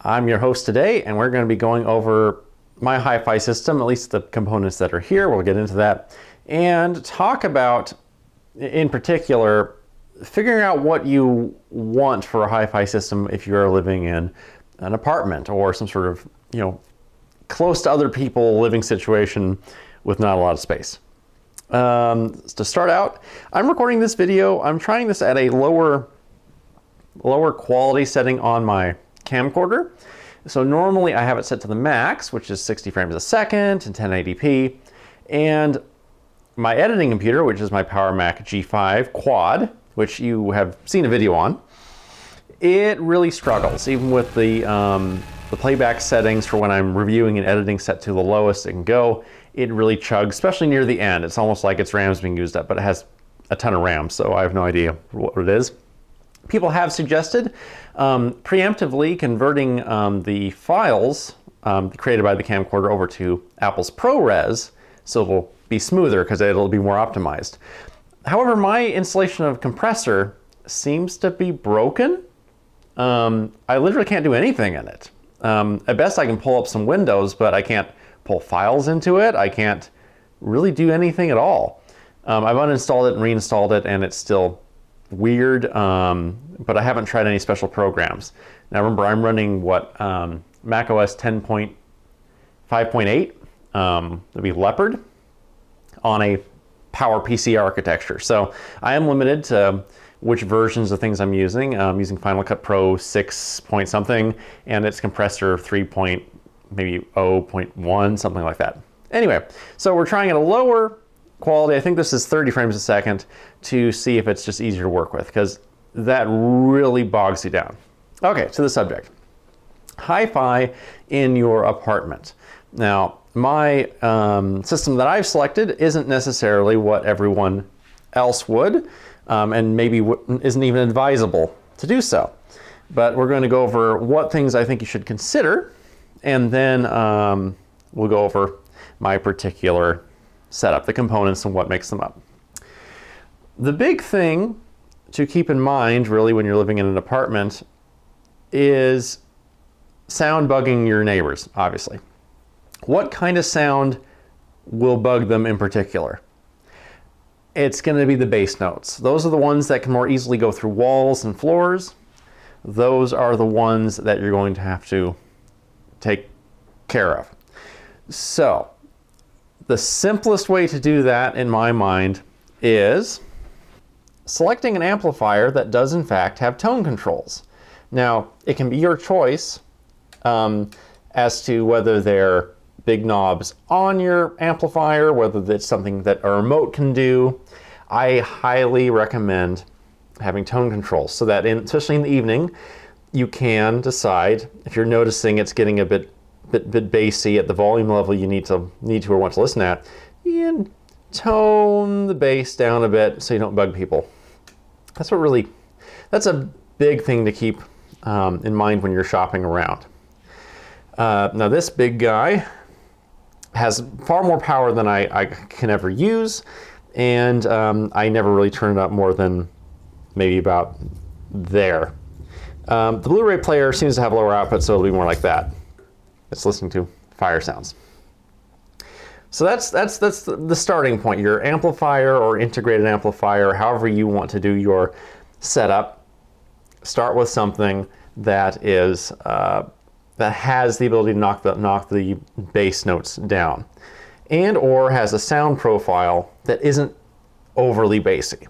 I'm your host today, and we're going to be going over my HiFi system, at least the components that are here. We'll get into that and talk about, in particular, figuring out what you want for a HiFi system if you're living in an apartment or some sort of, close to other people living situation with not a lot of space. To start out, I'm recording this video. I'm trying this at a lower quality setting on my camcorder. So normally I have it set to the max, which is 60 frames a second and 1080p. And my editing computer, which is my PowerMac G5 Quad, which you have seen a video on, it really struggles, even with the playback settings for when I'm reviewing and editing set to the lowest it can go. It really chugs, especially near the end. It's almost like its RAM's being used up, but it has a ton of RAM, so I have no idea what it is. People have suggested preemptively converting the files created by the camcorder over to Apple's ProRes, so it'll be smoother because it'll be more optimized. However, my installation of compressor seems to be broken. I literally can't do anything in it. At best I can pull up some windows, but I can't pull files into it. I can't really do anything at all. I've uninstalled it and reinstalled it, and it's still weird, but I haven't tried any special programs. Now remember, I'm running what, Mac OS 10.5.8, that'd be Leopard, on a PowerPC architecture. So I am limited to which versions of things I'm using. I'm using Final Cut Pro 6 point something, and its compressor 3.0.1, something like that. Anyway, so we're trying at a lower quality. I think this is 30 frames a second to see if it's just easier to work with, because that really bogs you down. Okay, to the subject. HiFi in your apartment. Now, my system that I've selected isn't necessarily what everyone else would, and maybe isn't even advisable to do so. But we're going to go over what things I think you should consider, and then we'll go over my particular setup, the components and what makes them up. The big thing to keep in mind, really, when you're living in an apartment is sound bugging your neighbors, obviously. What kind of sound will bug them in particular? It's going to be the bass notes. Those are the ones that can more easily go through walls and floors. Those are the ones that you're going to have to take care of. So, the simplest way to do that, in my mind, is selecting an amplifier that does in fact have tone controls. Now, it can be your choice as to whether they're big knobs on your amplifier, whether it's something that a remote can do. I highly recommend having tone controls so that, especially in the evening, you can decide if you're noticing it's getting a bit bassy at the volume level you need to or want to listen at, and tone the bass down a bit so you don't bug people. That's a big thing to keep in mind when you're shopping around. Now this big guy has far more power than I can ever use, and I never really turn it up more than maybe about there. The Blu-ray player seems to have lower output, so it'll be more like that. It's listening to fire sounds. So that's the starting point. Your amplifier or integrated amplifier, however you want to do your setup, start with something that is that has the ability to knock the bass notes down, and or has a sound profile that isn't overly bassy.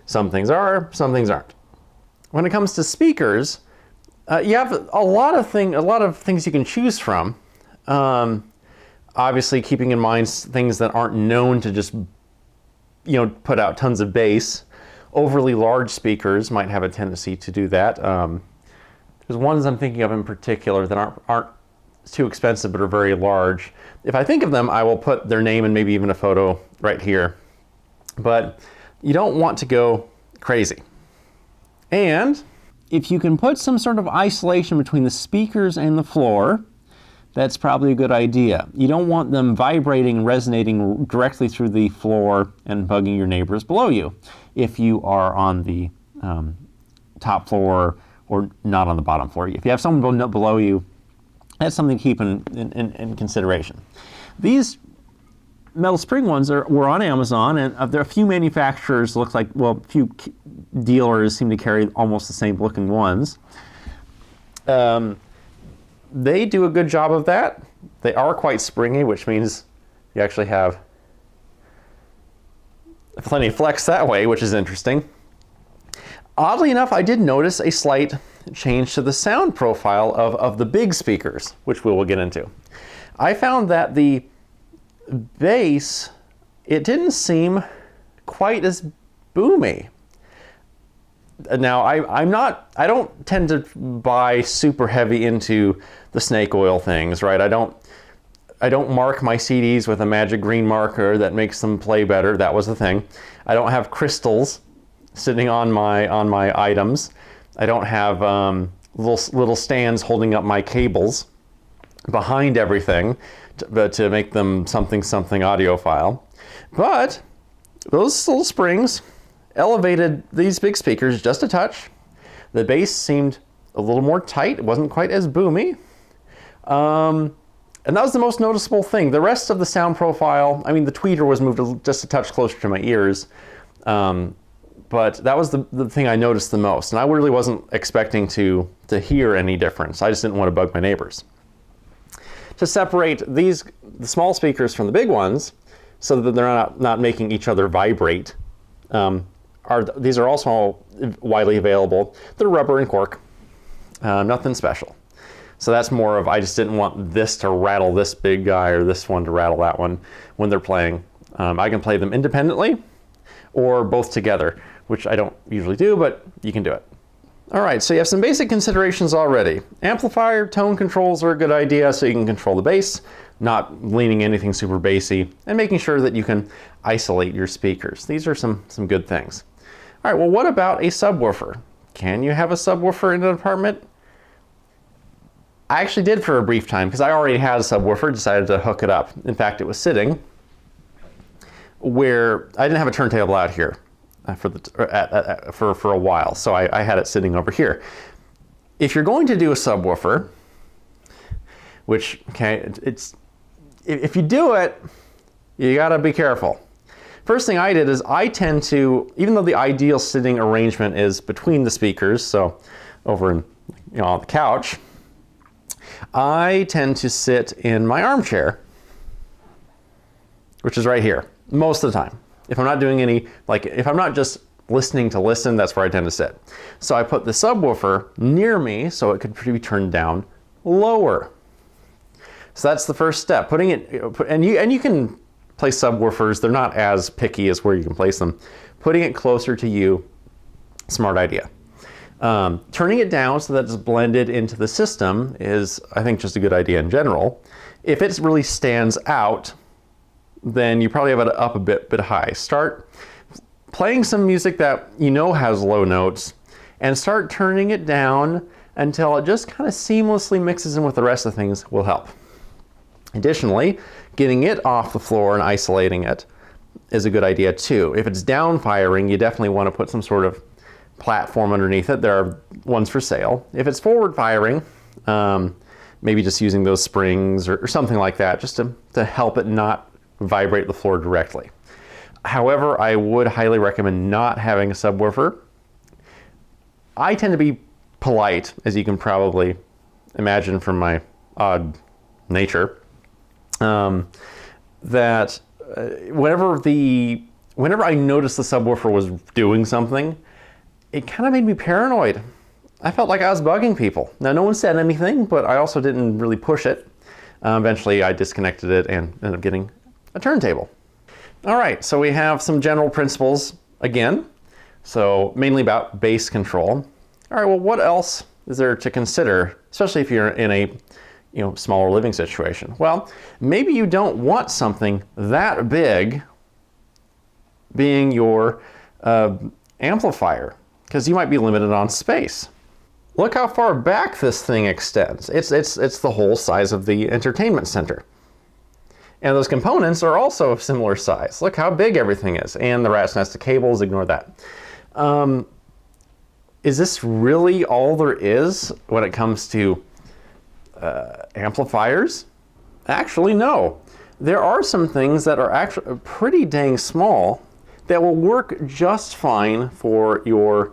Some things are, some things aren't. When it comes to speakers, you have a lot of things you can choose from. Obviously, keeping in mind things that aren't known to just put out tons of bass. Overly large speakers might have a tendency to do that. There's ones I'm thinking of in particular that aren't too expensive but are very large. If I think of them, I will put their name and maybe even a photo right here. But you don't want to go crazy. And if you can put some sort of isolation between the speakers and the floor, that's probably a good idea. You don't want them vibrating and resonating directly through the floor and bugging your neighbors below you if you are on the top floor or not on the bottom floor. If you have someone below you, that's something to keep in consideration. These metal spring ones were on Amazon, and there are a few manufacturers, looks like, well, a few dealers seem to carry almost the same looking ones. They do a good job of that. They are quite springy, which means you actually have plenty of flex that way, which is interesting. Oddly enough, I did notice a slight change to the sound profile of the big speakers, which we will get into. I found that the bass, it didn't seem quite as boomy. Now, I don't tend to buy super heavy into the snake oil things, right? I don't mark my CDs with a magic green marker that makes them play better. That was the thing. I don't have crystals sitting on my items. I don't have little stands holding up my cables behind everything to make them something audiophile. But those little springs elevated these big speakers just a touch. The bass seemed a little more tight. It wasn't quite as boomy. And that was the most noticeable thing. The rest of the sound profile, I mean, the tweeter was moved just a touch closer to my ears. But that was the thing I noticed the most. And I really wasn't expecting to hear any difference. I just didn't want to bug my neighbors. To separate the small speakers from the big ones so that they're not making each other vibrate, these are also widely available. They're rubber and cork, nothing special. So that's more of, I just didn't want this to rattle this big guy or this one to rattle that one when they're playing. I can play them independently or both together, which I don't usually do, but you can do it. All right, so you have some basic considerations already. Amplifier, tone controls are a good idea so you can control the bass, not leaning anything super bassy, and making sure that you can isolate your speakers. These are some good things. All right, well, what about a subwoofer? Can you have a subwoofer in an apartment? I actually did for a brief time because I already had a subwoofer, decided to hook it up. In fact, it was sitting where I didn't have a turntable out here for a while, so I had it sitting over here. If you're going to do a subwoofer, which, okay, if you do it, you gotta be careful. First thing I did is I tend to, even though the ideal sitting arrangement is between the speakers, so over on the couch, I tend to sit in my armchair, which is right here, most of the time. If I'm not doing if I'm not just listening to listen, that's where I tend to sit. So I put the subwoofer near me so it could be turned down lower. So that's the first step. Putting it, and you can place subwoofers, they're not as picky as where you can place them. Putting it closer to you, smart idea. Turning it down so that it's blended into the system is, I think, just a good idea in general. If it really stands out, then you probably have it up a bit high. Start playing some music that you know has low notes and start turning it down until it just kind of seamlessly mixes in with the rest of the things will help. Additionally, getting it off the floor and isolating it is a good idea too. If it's down firing, you definitely want to put some sort of platform underneath it. There are ones for sale. If it's forward firing, maybe just using those springs or something like that, just to help it not vibrate the floor directly. However, I would highly recommend not having a subwoofer. I tend to be polite, as you can probably imagine from my odd nature, that whenever I noticed the subwoofer was doing something, it kind of made me paranoid. I felt like I was bugging people. Now, no one said anything, but I also didn't really push it. Eventually, I disconnected it and ended up getting a turntable. All right, so we have some general principles again. So mainly about bass control. All right, well, what else is there to consider, especially if you're in a smaller living situation? Well, maybe you don't want something that big being your amplifier, because you might be limited on space. Look how far back this thing extends. It's the whole size of the entertainment center. And those components are also of similar size. Look how big everything is. And the rat's nest of cables, ignore that. Is this really all there is when it comes to amplifiers? Actually, no. There are some things that are actually pretty dang small that will work just fine for your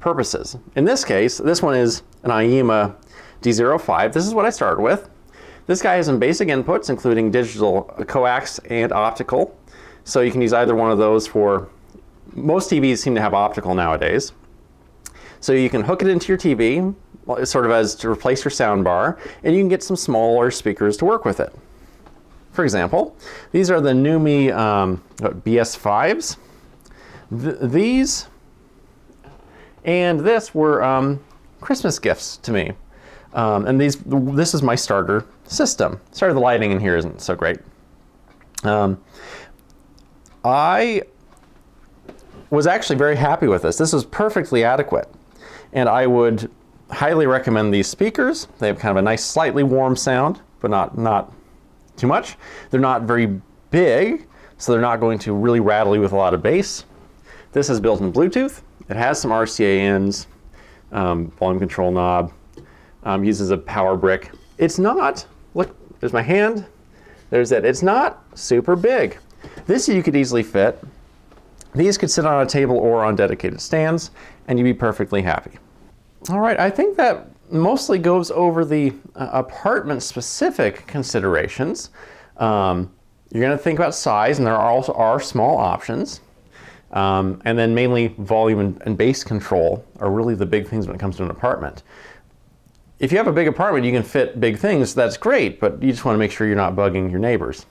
purposes. In this case, this one is an IEMA D05. This is what I started with. This guy has some basic inputs, including digital coax and optical. So you can use either one of those for, most TVs seem to have optical nowadays. So you can hook it into your TV, sort of as to replace your sound bar, and you can get some smaller speakers to work with it. For example, these are the NUMI BS5s. These and this were Christmas gifts to me. And this is my starter system. Sorry, the lighting in here isn't so great. I was actually very happy with this. This is perfectly adequate. And I would highly recommend these speakers. They have kind of a nice, slightly warm sound, but not too much. They're not very big, so they're not going to really rattle you with a lot of bass. This is built in Bluetooth. It has some RCA ins, volume control knob, uses a power brick. It's not, look, there's my hand, there's it. It's not super big. This you could easily fit. These could sit on a table or on dedicated stands, and you'd be perfectly happy. All right, I think that mostly goes over the apartment-specific considerations. You're going to think about size, and there also are small options. And then mainly volume and bass control are really the big things when it comes to an apartment. If you have a big apartment, you can fit big things, that's great, but you just want to make sure you're not bugging your neighbors.